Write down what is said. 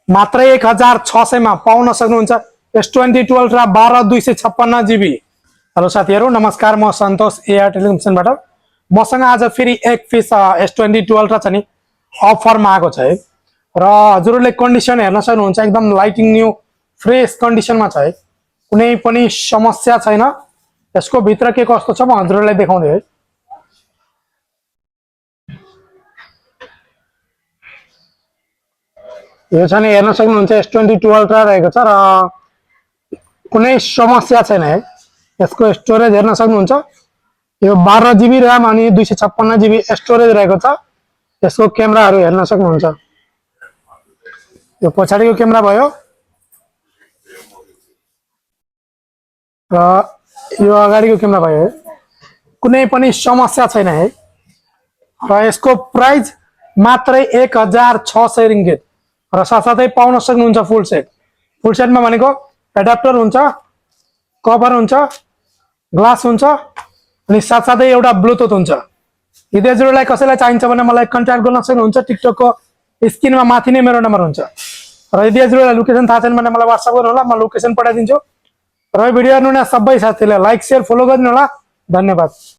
मात्र 1600 में पाउन सक्नुहुन्छ S20 अल्ट्रा 12/256 हेलो साथीहरु नमस्कार म सन्तोष एआर टेलिकम्युनिकेसनबाट मसँग आज फेरि एक पिस S20 अल्ट्रा छ नि अफरमा आएको छ है र हजुरले कन्डिसन हेर्न सक्नुहुन्छ एकदम लाइटिङ न्यू फ्रेश कन्डिसनमा छ है कुनै पनि समस्या छैन यसको भित्र के कस्तो छ म हजुरलाई देखाउँदै है यो छ नि हेर्न सक्नुहुन्छ S20 अल्ट्रा रहेको छ र कुनै समस्या छैन है यसको स्टोरेज हेर्न सक्नुहुन्छ यो 12GB र्याम अनि 256GB स्टोरेज रहेको छ यसको क्यामेराहरु हेर्न सक्नुहुन्छ यो पछाडीको क्यामेरा भयो र यो अगाडिको क्यामेरा भयो कुनै पनि समस्या छैन है र यसको प्राइस मात्रै 1600 रिंगिट र साथसाथै पाउन सक्नुहुन्छ फुल सेटमा भनेको एडाप्टर हुन्छ कभर हुन्छ ग्लास हुन्छ अनि साथसाथै एउटा ब्लुटुथ हुन्छ यदि हजुरलाई कसैलाई चाहिन्छ भने मलाई कन्ट्याक्ट गर्न सक्नुहुन्छ टिकटकको स्क्रिनमा माथि नै मेरो नम्बर हुन्छ र यदि हजुरलाई लोकेसन थाहा छैन भने मलाई व्हाट्सएप गर्नु होला म लोकेसन पठाइदिन्छु र भिडियो हेर्नु न सबै साथीहरुले लाइक शेयर फलो गर्नु होला धन्यवाद।